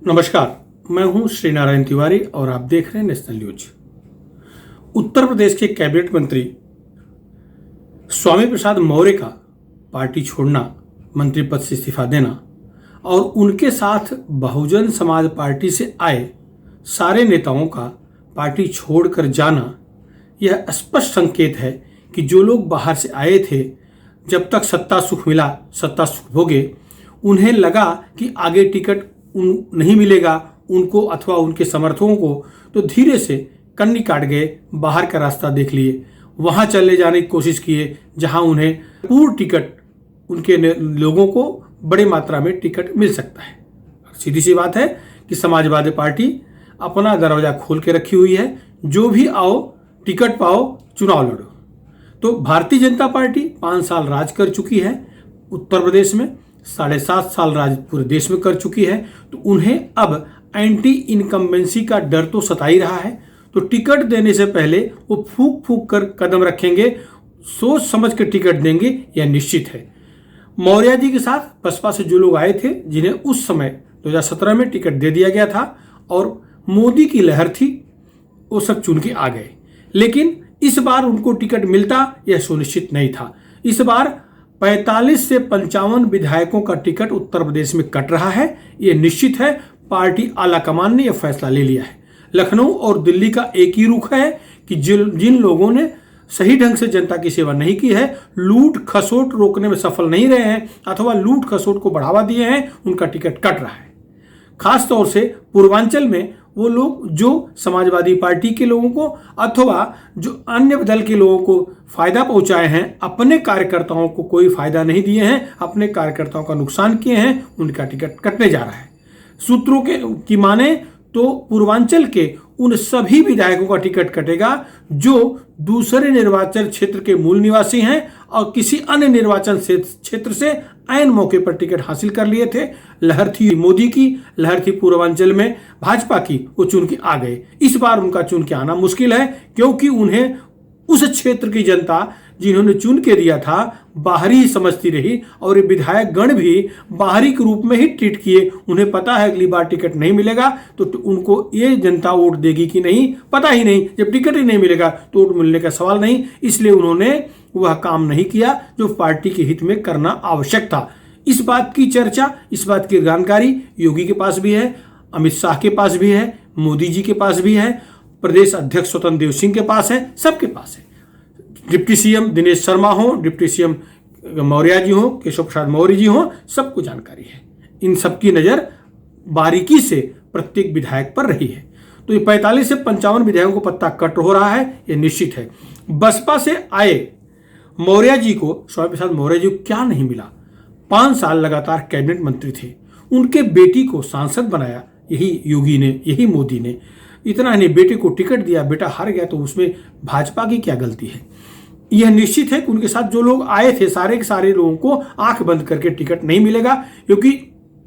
नमस्कार, मैं हूं श्री नारायण तिवारी और आप देख रहे हैं नेशनल न्यूज। उत्तर प्रदेश के कैबिनेट मंत्री स्वामी प्रसाद मौर्य का पार्टी छोड़ना, मंत्री पद से इस्तीफा देना और उनके साथ बहुजन समाज पार्टी से आए सारे नेताओं का पार्टी छोड़कर जाना, यह स्पष्ट संकेत है कि जो लोग बाहर से आए थे, जब तक सत्ता सुख मिला, सत्ता सुख भोगे, उन्हें लगा कि आगे टिकट नहीं मिलेगा उनको अथवा उनके समर्थकों को, तो धीरे से कन्नी काट गए, बाहर का रास्ता देख लिए, वहां चले जाने की कोशिश किए जहां उन्हें पूर्ण टिकट, उनके लोगों को बड़ी मात्रा में टिकट मिल सकता है। सीधी सी बात है कि समाजवादी पार्टी अपना दरवाजा खोल के रखी हुई है, जो भी आओ टिकट पाओ, चुनाव लड़ो। तो भारतीय जनता पार्टी 5 साल राज कर चुकी है उत्तर प्रदेश में, 7.5 साल राज पूरे देश में कर चुकी है, तो उन्हें अब एंटी इनकम्बेंसी का डर तो सता ही रहा है। तो टिकट देने से पहले वो फूंक फूंक कर कदम रखेंगे, सोच समझ कर टिकट देंगे, यह निश्चित है। मौर्य जी के साथ बसपा से जो लोग आए थे, जिन्हें उस समय 2017 में टिकट दे दिया गया था और मोदी की लहर थी, वो सब चुन के आ गए, लेकिन इस बार उनको टिकट मिलता यह सुनिश्चित नहीं था। इस बार 45 से 55 विधायकों का टिकट उत्तर प्रदेश में कट रहा है, यह निश्चित है। पार्टी आलाकमान ने यह फैसला ले लिया है। लखनऊ और दिल्ली का एक ही रुख है कि जिन लोगों ने सही ढंग से जनता की सेवा नहीं की है, लूट खसोट रोकने में सफल नहीं रहे हैं अथवा लूट खसोट को बढ़ावा दिए हैं, उनका टिकट कट रहा है। खासतौर से पूर्वांचल में वो लोग जो समाजवादी पार्टी के लोगों को अथवा जो अन्य दल के लोगों को फायदा पहुंचाए हैं, अपने कार्यकर्ताओं को कोई फायदा नहीं दिए हैं, अपने कार्यकर्ताओं का नुकसान किए हैं, उनका टिकट कटने जा रहा है। सूत्रों की माने तो पूर्वांचल के उन सभी विधायकों का टिकट कटेगा जो दूसरे निर्वाचन क्षेत्र के मूल निवासी हैं और किसी अन्य निर्वाचन क्षेत्र से ऐन मौके पर टिकट हासिल कर लिए थे। लहर थी मोदी की, लहर थी पूर्वांचल में भाजपा की, वो चुन के आ गए। इस बार उनका चुन के आना मुश्किल है, क्योंकि उन्हें उस क्षेत्र की जनता जिन्होंने चुन के दिया था बाहरी ही समझती रही और ये विधायक गण भी बाहरी के रूप में ही ट्रीट किए। उन्हें पता है अगली बार टिकट नहीं मिलेगा तो उनको ये जनता वोट देगी कि नहीं, पता ही नहीं। जब टिकट ही नहीं मिलेगा तो वोट मिलने का सवाल नहीं, इसलिए उन्होंने वह काम नहीं किया जो पार्टी के हित में करना आवश्यक था। इस बात की चर्चा, इस बात की जानकारी योगी के पास भी है, अमित शाह के पास भी है, मोदी जी के पास भी है, प्रदेश अध्यक्ष स्वतंत्र देव सिंह के पास है, सबके पास है। डिप्टी सीएम दिनेश शर्मा हो, डिप्टी सीएम मौर्य जी हो, केशव प्रसाद मौर्य जी हो, सबको जानकारी है। इन सबकी नजर बारीकी से प्रत्येक विधायक पर रही है। तो ये 45 से 55 विधायकों को पत्ता कट हो रहा है, ये निश्चित है। बसपा से आए मौर्य जी को, स्वामी प्रसाद मौर्य जी को क्या नहीं मिला? 5 साल लगातार कैबिनेट मंत्री थे, उनके बेटी को सांसद बनाया यही योगी ने, यही मोदी ने। इतना नहीं, बेटे को टिकट दिया, बेटा हार गया, तो उसमें भाजपा की क्या गलती है? यह निश्चित है कि उनके साथ जो लोग आए थे, सारे के सारे लोगों को आंख बंद करके टिकट नहीं मिलेगा, क्योंकि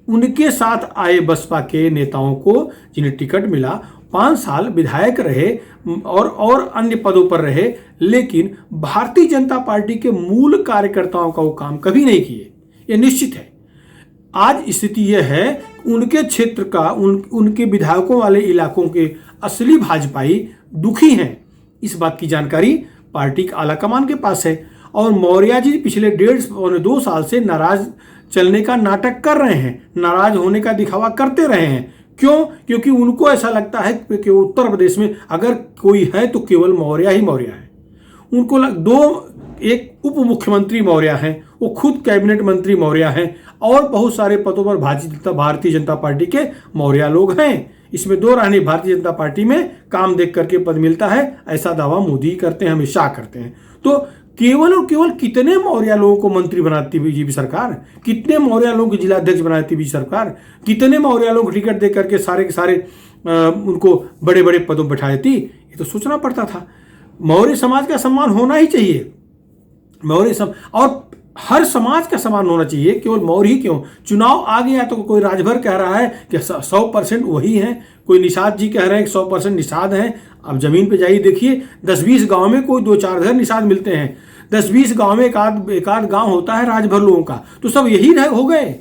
उनके साथ आए बसपा के नेताओं को जिन्हें टिकट मिला, 5 साल विधायक रहे और अन्य पदों पर रहे, लेकिन भारतीय जनता पार्टी के मूल कार्यकर्ताओं का वो काम कभी नहीं किए। यह निश्चित है। आज स्थिति यह है, उनके क्षेत्र का, उनके विधायकों वाले इलाकों के असली भाजपाई दुखी हैं। इस बात की जानकारी पार्टी के आलाकमान के पास है। और मौर्य जी पिछले 1.5-2 साल से नाराज चलने का नाटक कर रहे हैं, नाराज होने का दिखावा करते रहे हैं। क्यों? क्योंकि उनको ऐसा लगता है कि उत्तर प्रदेश में अगर कोई है तो केवल मौर्य ही मौर्य है। उनको एक उप मुख्यमंत्री मौर्य हैं, वो खुद कैबिनेट मंत्री मौर्य हैं और बहुत सारे पदों पर भारतीय जनता पार्टी के मौर्य लोग हैं। इसमें 2 राह नहीं, भारतीय जनता पार्टी में काम देख करके पद मिलता है, ऐसा दावा मोदी करते हैं, अमित शाह करते हैं। तो केवल और केवल कितने मौर्य लोगों को मंत्री बनाती बीजेपी सरकार, कितने मौर्य लोगों को जिलाध्यक्ष बनाती बीजेपी सरकार, कितने मौर्य लोगों को टिकट दे करके सारे के सारे उनको बड़े बड़े पदों पर बैठा देती? ये तो सोचना पड़ता था। मौर्य समाज का सम्मान होना ही चाहिए, और हर समाज का सम्मान होना चाहिए, केवल मौर्य ही क्यों। चुनाव आ गया तो कोई राजभर कह रहा है कि 100% वही है, कोई निषाद जी कह रहे हैं कि 100% निषाद हैं। अब जमीन पे जाइए, देखिए 10-20 गांव में कोई 2-4 घर निषाद मिलते हैं, 10-20 गांव में एक आध गांव होता है राजभर लोगों का, तो सब यही हो गए।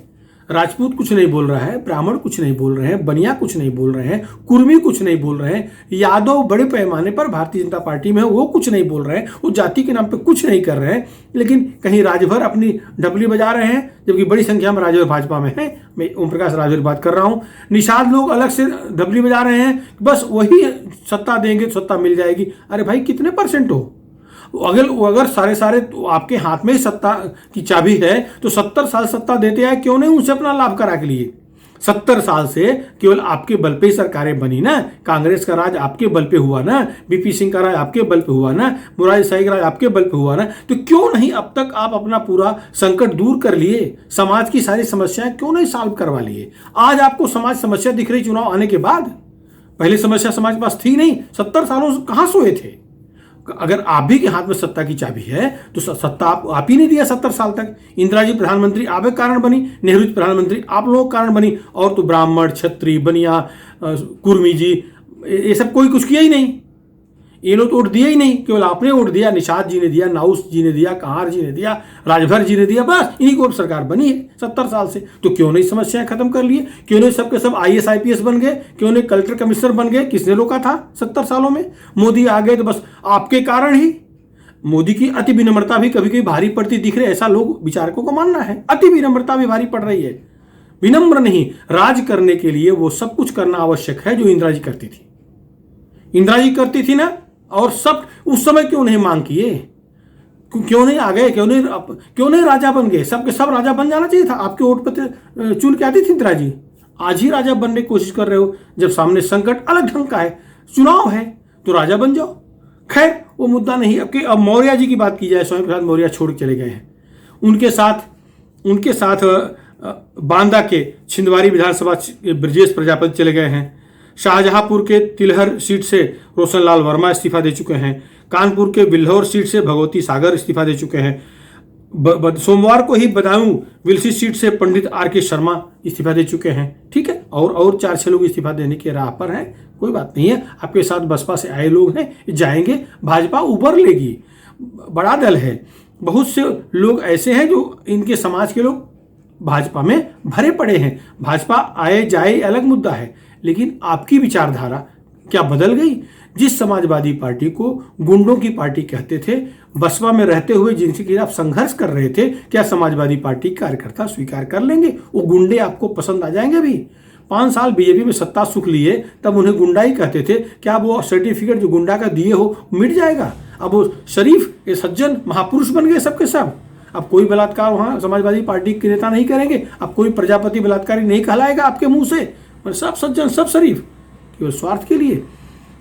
राजपूत कुछ नहीं बोल रहा है, ब्राह्मण कुछ नहीं बोल रहे हैं, बनिया कुछ नहीं बोल रहे हैं, कुर्मी कुछ नहीं बोल रहे हैं, यादव बड़े पैमाने पर भारतीय जनता पार्टी में वो कुछ नहीं बोल रहे हैं, वो जाति के नाम पे कुछ नहीं कर रहे हैं, लेकिन कहीं राजभर अपनी डबली बजा रहे हैं, जबकि बड़ी संख्या में राजभर भाजपा में है। मैं ओम प्रकाश राजभर बात कर रहा हूं। निषाद लोग अलग से डबली बजा रहे हैं, बस वही सत्ता देंगे तो सत्ता मिल जाएगी। अरे भाई कितने परसेंट हो? अगर सारे तो आपके हाथ में ही सत्ता की चाबी है तो 70 साल सत्ता देते आए, क्यों नहीं उनसे अपना लाभ करा के लिए? 70 साल से केवल आपके बल पे ही सरकारें बनी ना। कांग्रेस का राज आपके बल पे हुआ ना, बीपी सिंह का राज आपके बल पे हुआ ना, मुरारी देसाई का राज आपके बल पे हुआ ना। तो क्यों नहीं अब तक आप अपना पूरा संकट दूर कर लिए? समाज की सारी समस्याएं क्यों नहीं सॉल्व करवा लिए? आज आपको समाज समस्या दिख रही चुनाव आने के बाद। पहले समस्या समाज के पास थी नहीं। 70 सालों से कहां सोए थे? अगर आप भी के हाथ में सत्ता की चाबी है तो सत्ता आप ही नहीं दिया 70 साल तक। इंदिरा जी प्रधानमंत्री आप एक कारण बनी, नेहरू जी प्रधानमंत्री आप लोगों कारण बनी, और तो ब्राह्मण, क्षत्रिय, बनिया, कुर्मी जी ये सब कोई कुछ किया ही नहीं। ये लोग तो वोट दिया ही नहीं, केवल आपने वोट दिया। निषाद जी ने दिया, नाउस जी ने दिया, कहार जी ने दिया, राजभर जी ने दिया, बस इन्हीं को सरकार बनी है 70 साल से। तो क्यों नहीं समस्याएं खत्म कर लिए? क्यों नहीं सबके सब IAS IPS बन गए? क्यों नहीं कलेक्टर कमिश्नर बन गए? किसने रोका था 70 सालों में? मोदी आ गए तो बस आपके कारण ही। मोदी की अति विनम्रता भी कभी कभी भारी पड़ती दिख रही है, ऐसा लोग विचारकों को मानना है। अति विनम्रता भी भारी पड़ रही है। विनम्र नहीं, राज करने के लिए वो सब कुछ करना आवश्यक है जो इंदिरा जी करती थी। इंदिरा जी करती थी ना, और सब उस समय क्यों नहीं मांग किए? क्यों नहीं आ गए? क्यों नहीं राजा बन गए? सबके सब राजा बन जाना चाहिए था। आपके वोट पर चुन के आती थी इंदिरा जी। आज ही राजा बनने की कोशिश कर रहे हो, जब सामने संकट अलग ढंग का है, चुनाव है, तो राजा बन जाओ। खैर वो मुद्दा नहीं। अब मौर्य जी की बात की जाए, स्वामी प्रसाद मौर्य छोड़ के चले गए हैं। उनके साथ बांदा के छिंदवाड़ी विधानसभा ब्रजेश प्रजापति चले गए हैं। शाहजहांपुर के तिलहर सीट से रोशनलाल वर्मा इस्तीफा दे चुके हैं। कानपुर के बिल्हौर सीट से भगवती सागर इस्तीफा दे चुके हैं। सोमवार को ही बदायूं विलसी सीट से पंडित RK शर्मा इस्तीफा दे चुके हैं। ठीक है, और 4-6 लोग इस्तीफा देने की राह पर हैं। कोई बात नहीं है, आपके साथ बसपा से आए लोग हैं, जाएंगे, भाजपा उभर लेगी, बड़ा दल है। बहुत से लोग ऐसे हैं जो इनके समाज के लोग भाजपा में भरे पड़े हैं। भाजपा आए जाए अलग मुद्दा है, लेकिन आपकी विचारधारा क्या बदल गई? जिस समाजवादी पार्टी को गुंडों की पार्टी कहते थे, बसपा में रहते हुए जिनके खिलाफ संघर्ष कर रहे थे, क्या समाजवादी पार्टी कार्यकर्ता स्वीकार कर लेंगे? वो गुंडे आपको पसंद आ जाएंगे? भी 5 साल बीजेपी में सत्ता सुख लिए, तब उन्हें गुंडा ही कहते थे। क्या वो सर्टिफिकेट जो गुंडा का दिए हो मिट जाएगा? अब वो शरीफ, ये सज्जन महापुरुष बन गए सबके सब। अब कोई बलात्कार वहां समाजवादी पार्टी के नेता नहीं करेंगे। अब कोई प्रजापति बलात्कारी नहीं कहलाएगा आपके मुंह से। सब सज्जन, सब शरीफ, केवल स्वार्थ के लिए।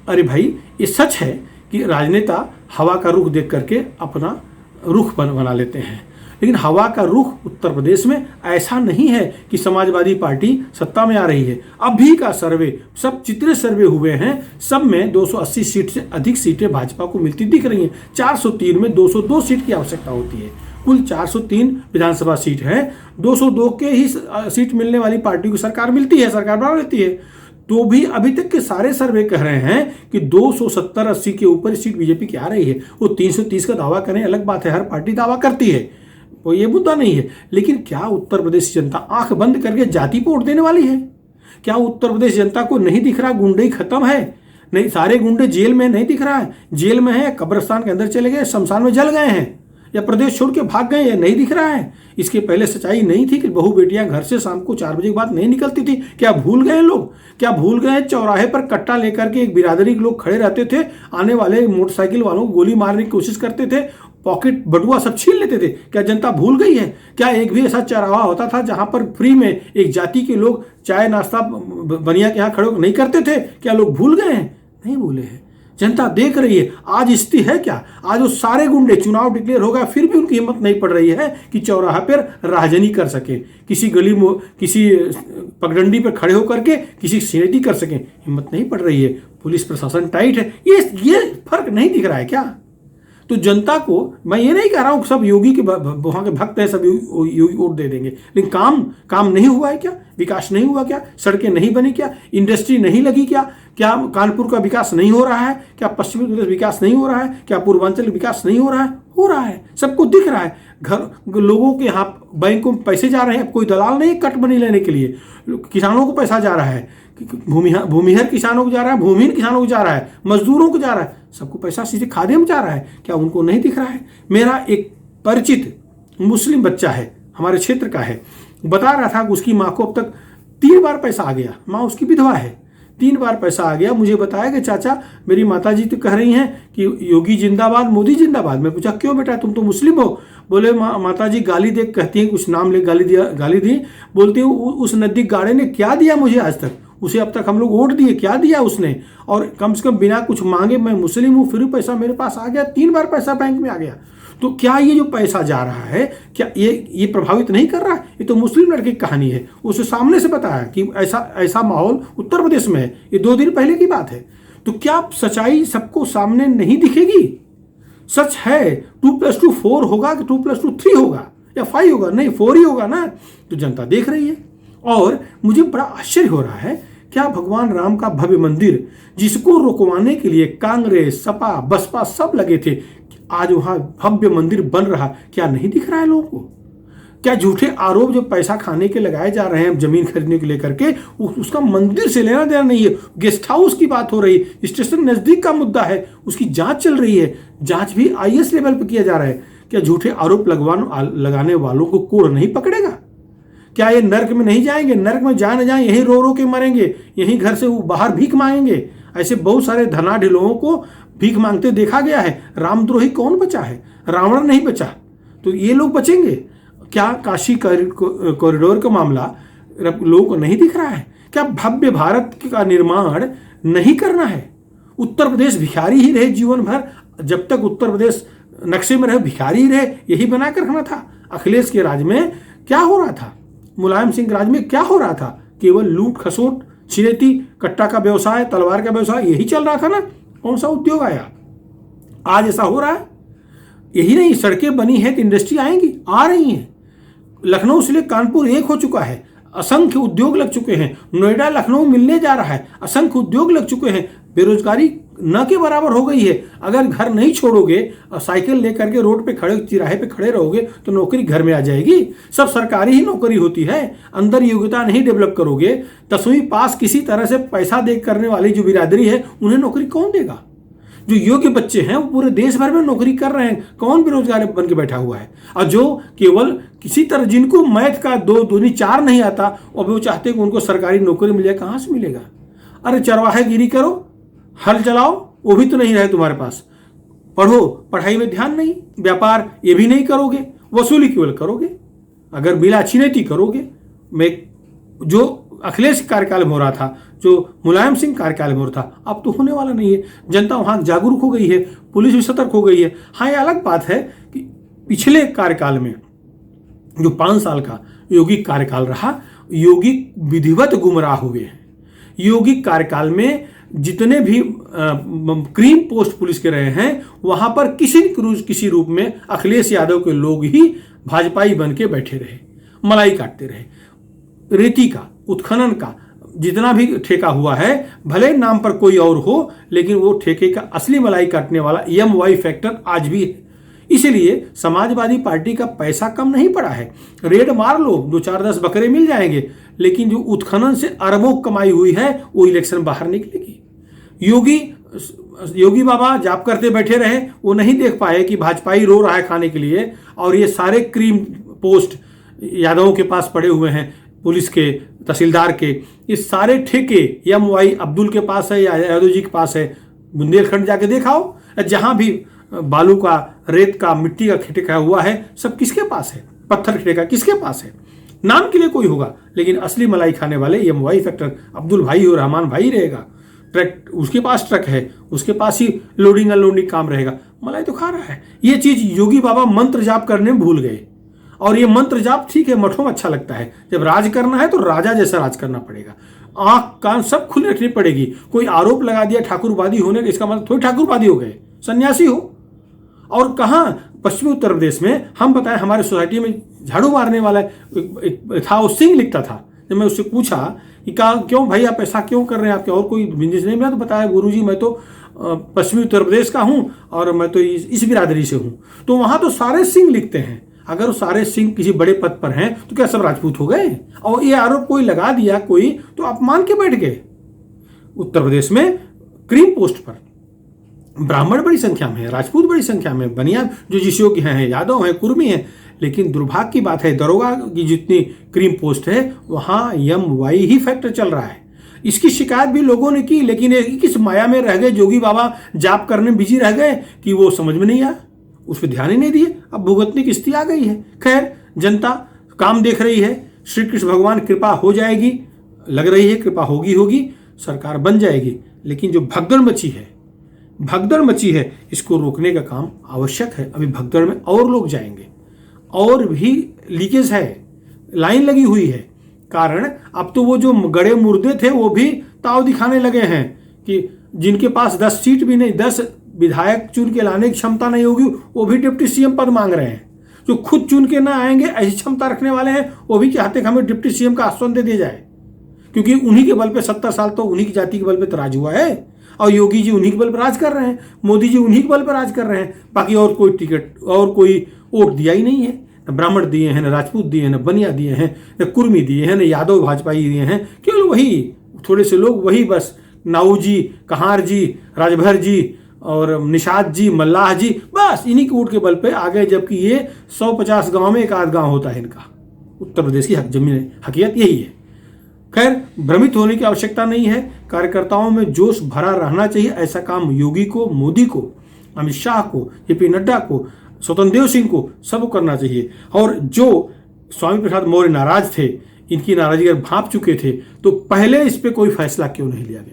अरे भाई, ये सच है कि राजनेता हवा का रुख देख करके अपना रुख बना लेते हैं, लेकिन हवा का रुख उत्तर प्रदेश में ऐसा नहीं है कि समाजवादी पार्टी सत्ता में आ रही है। अभी का सर्वे, सब जितने सर्वे हुए हैं, सब में 280 सीट से अधिक सीटें भाजपा को मिलती दिख रही हैं। 403 में 202 सीट की आवश्यकता होती है। कुल 403 विधानसभा सीट है, 202 के ही सीट मिलने वाली पार्टी को सरकार मिलती है, सरकार बना लेती है। तो भी अभी तक के सारे सर्वे कह रहे हैं कि 270-80 के ऊपर सीट बीजेपी की आ रही है। वो 330 का दावा करें अलग बात है, हर पार्टी दावा करती है, वो ये मुद्दा नहीं है। लेकिन क्या उत्तर प्रदेश जनता आंख बंद करके जाति पे वोट देने वाली है? क्या उत्तर प्रदेश जनता को नहीं दिख रहा गुंडे खत्म है? नहीं, सारे गुंडे जेल में नहीं दिख रहा है, जेल में है, कब्रिस्तान के अंदर चले गए, शमशान में जल गए हैं, या प्रदेश छोड़ के भाग गए, ये नहीं दिख रहा है। इसके पहले सच्चाई नहीं थी कि बहू बेटियां घर से शाम को 4 बजे के बाद नहीं निकलती थी? क्या भूल गए लोग? क्या भूल गए चौराहे पर कट्टा लेकर के एक बिरादरी के लोग खड़े रहते थे, आने वाले मोटरसाइकिल वालों को गोली मारने की कोशिश करते थे, पॉकेट बटुआ सब छीन लेते थे? क्या जनता भूल गई है? क्या एक भी ऐसा चौराहा होता था जहां पर फ्री में एक जाति के लोग चाय नाश्ता बनिया के यहाँ खड़े नहीं करते थे? क्या लोग भूल गए हैं? नहीं भूले हैं। जनता देख रही है। आज स्थिति है क्या? आज वो सारे गुंडे, चुनाव डिक्लेयर हो गया फिर भी उनकी हिम्मत नहीं पड़ रही है कि चौराहा पर राजनी कर सके, किसी गली में, किसी पगडंडी पर खड़े होकर के किसी सिनेटी कर सके, हिम्मत नहीं पड़ रही है। पुलिस प्रशासन टाइट है। ये फर्क नहीं दिख रहा है क्या? तो जनता को मैं ये नहीं कह रहा हूं सब योगी के वहां के भक्त है, सब योगी वोट दे देंगे, लेकिन काम नहीं हुआ है क्या? विकास नहीं हुआ क्या? सड़कें नहीं बनी क्या? इंडस्ट्री नहीं लगी क्या? कानपुर का विकास नहीं हो रहा है क्या? पश्चिमी प्रदेश विकास नहीं हो रहा है क्या? पूर्वांचल विकास नहीं हो रहा है? हो रहा है, सबको दिख रहा है। घर लोगों के यहाँ बैंकों में पैसे जा रहे हैं, अब कोई दलाल नहीं कट मनी लेने के लिए। किसानों को पैसा जा रहा है, भूमिहर किसानों को जा रहा है, भूमिहीन किसानों को जा रहा है, मजदूरों को जा रहा है, सबको पैसा सीधे खाते में जा रहा है। क्या उनको नहीं दिख रहा है? मेरा एक परिचित मुस्लिम बच्चा है, हमारे क्षेत्र का है, बता रहा था कि उसकी माँ को अब तक 3 बार पैसा आ गया। माँ उसकी विधवा है, 3 बार पैसा आ गया। मुझे बताया कि चाचा मेरी माता जी तो कह रही हैं कि योगी जिंदाबाद, मोदी जिंदाबाद। मैं पूछा क्यों बेटा, तुम तो मुस्लिम हो? बोले माता जी गाली दे, कहती हैं कुछ नाम ले गाली दी। बोलती हूँ उस नजदीक गाड़े ने क्या दिया मुझे आज तक? उसे अब तक हम लोग वोट दिए, क्या दिया उसने? और कम से कम बिना कुछ मांगे मैं मुस्लिम हूँ, फिर पैसा मेरे पास आ गया, 3 बार पैसा बैंक में आ गया। तो क्या ये जो पैसा जा रहा है, क्या ये प्रभावित नहीं कर रहा है? ये तो मुस्लिम लड़के की कहानी है। उसे सामने से पता है कि ऐसा माहौल उत्तर प्रदेश में है। ये 2 दिन पहले की बात है। तो क्या सच्चाई सबको सामने नहीं दिखेगी? सच है 2+2 4 होगा कि 2+2 3 होगा या 5 होगा? नहीं, 4 ही होगा ना। तो जनता देख रही है। और मुझे बड़ा आश्चर्य हो रहा है, क्या भगवान राम का भव्य मंदिर, जिसको रुकवाने के लिए कांग्रेस, सपा, बसपा सब लगे थे, आज वहां भव्य मंदिर बन रहा, क्या नहीं दिख रहा है लोगों को? क्या झूठे आरोप जो पैसा खाने के लगाए जा रहे हैं जमीन खरीदने के लेकर के, उसका मंदिर से लेना देना नहीं है। गेस्ट हाउस की बात हो रही, स्टेशन नजदीक का मुद्दा है, उसकी जांच चल रही है। जांच भी IAS लेवल पर किया जा रहा है। क्या झूठे आरोप लगाने वालों को कोड़ नहीं पकड़ेगा? क्या ये नर्क में नहीं जाएंगे? नर्क में जाए न जाए, यहीं रो रो के मरेंगे, यहीं घर से बाहर भीख मांगेंगे। ऐसे बहुत सारे धनाढ़ लोगों को भीख मांगते देखा गया है। रामद्रोही कौन बचा है? रावण नहीं बचा, तो ये लोग बचेंगे क्या? काशी कॉरिडोर का मामला लोगों को नहीं दिख रहा है? क्या भव्य भारत का निर्माण नहीं करना है? उत्तर प्रदेश भिखारी ही रहे जीवन भर, जब तक उत्तर प्रदेश नक्शे में रहे भिखारी ही रहे, यही बना कर रखना था। अखिलेश के राज में क्या हो रहा था? मुलायम सिंह राज में क्या हो रहा था? केवल लूट खसोट, छिनेती, कट्टा का व्यवसाय, तलवार का व्यवसाय, यही चल रहा था ना। कौन सा उद्योग आया? आज ऐसा हो रहा है। यही नहीं, सड़कें बनी है तो इंडस्ट्री आएंगी, आ रही हैं। लखनऊ से लेकर कानपुर एक हो चुका है, असंख्य उद्योग लग चुके हैं। नोएडा लखनऊ मिलने जा रहा है, असंख्य उद्योग लग चुके हैं। बेरोजगारी न के बराबर हो गई है। अगर घर नहीं छोड़ोगे और साइकिल लेकर के रोड पे खड़े, तिराहे पे खड़े रहोगे तो नौकरी घर में आ जाएगी। सब सरकारी ही नौकरी होती है। अंदर योग्यता नहीं डेवलप करोगे, 10वीं पास किसी तरह से पैसा दे करने वाली जो बिरादरी है, उन्हें नौकरी कौन देगा? जो योग्य बच्चे हैं वो पूरे देश भर में नौकरी कर रहे हैं, कौन बेरोजगार बन के बैठा हुआ है? और जो केवल किसी तरह, जिनको मैथ का 2 दूनी 4 नहीं आता और वो चाहते हैं कि उनको सरकारी नौकरी मिल जाए, कहाँ से मिलेगा? अरे चरवाहेगिरी करो, हल चलाओ, वो भी तो नहीं रहे तुम्हारे पास। पढ़ो, पढ़ाई में ध्यान नहीं, व्यापार ये भी नहीं करोगे, वसूली केवल करोगे। अगर बिला छिनेती करोगे, मैं जो अखिलेश कार्यकाल में हो रहा था, जो मुलायम सिंह कार्यकाल में हो रहा था, अब तो होने वाला नहीं है। जनता वहां जागरूक हो गई है, पुलिस भी सतर्क हो गई है। हाँ, ये अलग बात है कि पिछले कार्यकाल में जो 5 साल का योगी कार्यकाल रहा, योगी विधिवत गुमराह हुए हैं। योगी कार्यकाल में जितने भी क्रीम पोस्ट पुलिस के रहे हैं, वहां पर किसी रूप में अखिलेश यादव के लोग ही भाजपाई बन के बैठे रहे, मलाई काटते रहे। रेती का, उत्खनन का जितना भी ठेका हुआ है, भले नाम पर कोई और हो, लेकिन वो ठेके का असली मलाई काटने वाला EMY फैक्टर आज भी है। इसीलिए समाजवादी पार्टी का पैसा कम नहीं पड़ा है। रेड मार लो, 2-4-10 बकरे मिल जाएंगे, लेकिन जो उत्खनन से अरबों कमाई हुई है वो इलेक्शन बाहर निकलेगी। योगी बाबा जाप करते बैठे रहे, वो नहीं देख पाए कि भाजपाई रो रहा है खाने के लिए, और ये सारे क्रीम पोस्ट यादवों के पास पड़े हुए हैं, पुलिस के, तहसीलदार के। ये सारे ठेके EMY अब्दुल के पास है या यादव जी के पास है। बुंदेलखंड जाके देखाओ, जहां भी बालू का, रेत का, मिट्टी का ठेका हुआ है, सब किसके पास है? पत्थर ठेका किसके पास है? नाम के लिए कोई होगा, लेकिन असली मलाई खाने वाले EMY फैक्टर अब्दुल भाई और रहमान भाई रहेगा। ट्रक उसके पास, ट्रक है उसके पास ही, लोडिंग अनलोडिंग काम रहेगा, मलाई तो खा रहा है। ये चीज योगी बाबा मंत्र जाप करने में भूल गए। और ये मंत्र जाप ठीक है, मठों में अच्छा लगता है। जब राज करना है तो राजा जैसा राज करना पड़ेगा, आंख कान सब खुले रखनी पड़ेगी। कोई आरोप लगा दिया ठाकुरवादी होने का, इसका मतलब थोड़ी ठाकुरवादी हो गए, सन्यासी हो। और कहाँ? पश्चिमी उत्तर प्रदेश में हम बताएं, हमारे सोसाइटी में झाड़ू मारने वाला एक था, वो सिंह लिखता था, जब मैं उससे पूछा कि क्यों भाई आप ऐसा क्यों कर रहे हैं, आपके और कोई बिजनेस नहीं? मैं तो बताया गुरुजी मैं तो पश्चिमी उत्तर प्रदेश का हूं और मैं तो इस बिरादरी से हूं। तो वहां तो सारे सिंह लिखते हैं, अगर वो सारे सिंह किसी बड़े पद पर हैं तो क्या सब राजपूत हो गए? और ये आरोप कोई लगा दिया कोई तो आप मान के बैठ गए। उत्तर प्रदेश में क्रीम पोस्ट पर ब्राह्मण बड़ी संख्या में है, राजपूत बड़ी संख्या में, बनिया जो जिस योग्य हैं, यादव हैं, कुर्मी हैं, लेकिन दुर्भाग्य की बात है दरोगा की जितनी क्रीम पोस्ट है वहां यम वाई ही फैक्टर चल रहा है। इसकी शिकायत भी लोगों ने की, लेकिन किस माया में रह गए, जोगी बाबा जाप करने में बिजी रह गए कि वो समझ में नहीं आया, उस पर ध्यान ही नहीं दिए। अब भुगतने की स्थिति आ गई है। खैर जनता काम देख रही है, श्री कृष्ण भगवान कृपा हो जाएगी, लग रही है कृपा होगी, सरकार बन जाएगी। लेकिन जो भगदड़ मची है इसको रोकने का काम आवश्यक है। अभी भगदड़ में और लोग जाएंगे, और भी लीकेज है, लाइन लगी हुई है। कारण अब तो वो जो गड़े मुर्दे थे वो भी ताव दिखाने लगे हैं कि जिनके पास 10 सीट भी नहीं, 10 विधायक चुन के लाने की क्षमता नहीं होगी, वो भी डिप्टी सीएम पद मांग रहे हैं। जो खुद चुन के ना आएंगे, ऐसी क्षमता रखने वाले हैं, वो भी चाहते कि हमें डिप्टी सीएम का आश्वासन दे दिया जाए, क्योंकि उन्हीं के बल पे 70 साल तो उन्हीं की जाति के बल पे तो राज हुआ है, और योगी जी उन्हीं के बल पर राज कर रहे हैं, मोदी जी उन्हीं के बल पर राज कर रहे हैं। बाकी और कोई टिकट और कोई वोट दिया ही नहीं है, न ब्राह्मण दिए हैं, न राजपूत दिए हैं, न बनिया दिए हैं, न कुर्मी दिए हैं, न यादव भाजपाई दिए हैं। केवल वही थोड़े से लोग, वही बस नाऊ जी, कहार जी, राजभर जी और निषाद जी, मल्लाह जी, बस इन्हीं के वोट के बल पे आ गए। जबकि ये 150 गांव में एक आध गांव होता है इनका। उत्तर प्रदेश की जमीन हकीकत यही है। खैर भ्रमित होने की आवश्यकता नहीं है, कार्यकर्ताओं में जोश भरा रहना चाहिए। ऐसा काम योगी को, मोदी को, अमित शाह को, जेपी नड्डा को, स्वतंत्र देव सिंह को, सबको करना चाहिए। और जो स्वामी प्रसाद मौर्य नाराज थे, इनकी नाराजगी अगर भांप चुके थे तो पहले इस पे कोई फैसला क्यों नहीं लिया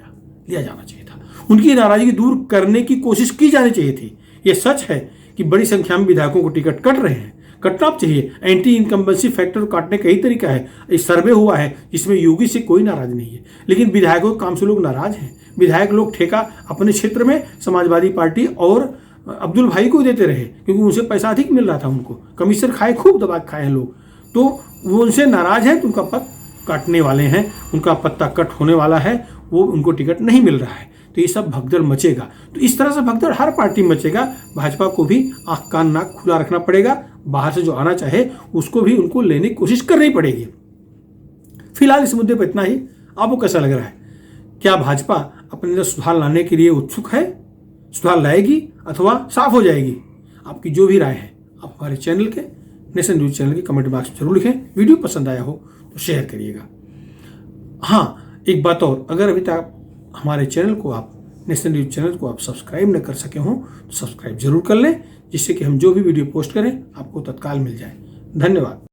जाना चाहिए था। उनकी नाराजगी दूर करने की कोशिश की जानी चाहिए थी। यह सच है कि बड़ी संख्या में विधायकों को टिकट कट रहे हैं, कटना चाहिए। एंटी इनकम्बेंसी फैक्टर को काटने का ही तरीका है। इस सर्वे हुआ है जिसमें योगी से कोई नाराज नहीं है, लेकिन विधायकों के काम से लोग नाराज हैं। विधायक लोग ठेका अपने क्षेत्र में समाजवादी पार्टी और अब्दुल भाई को देते रहे, क्योंकि उनसे पैसा अधिक मिल रहा था उनको। कमीशन खाए, खूब दबा खाए हैं लोग, तो वो उनसे नाराज है, तो उनका पद काटने वाले हैं, उनका पत्ता कट होने वाला है, वो उनको टिकट नहीं मिल रहा है। तो ये सब भगदड़ मचेगा। तो इस तरह से भगदड़ हर पार्टी में मचेगा। भाजपा को भी आंख कान नाक खुला रखना पड़ेगा। बाहर से जो आना चाहे उसको भी उनको लेने की कोशिश करनी पड़ेगी। फिलहाल इस मुद्दे पर इतना ही। आपको कैसा लग रहा है? क्या भाजपा अपने अंदर सुधार लाने के लिए उत्सुक है? सुधार लाएगी अथवा साफ हो जाएगी? आपकी जो भी राय है आप हमारे चैनल के, नेशन न्यूज चैनल के कमेंट बॉक्स में जरूर लिखें। वीडियो पसंद आया हो तो शेयर करिएगा। हाँ, एक बात और, अगर अभी तक हमारे चैनल को आप, नेशन न्यूज चैनल को आप सब्सक्राइब न कर सके हों तो सब्सक्राइब जरूर कर लें, जिससे कि हम जो भी वीडियो पोस्ट करें आपको तत्काल मिल जाए। धन्यवाद।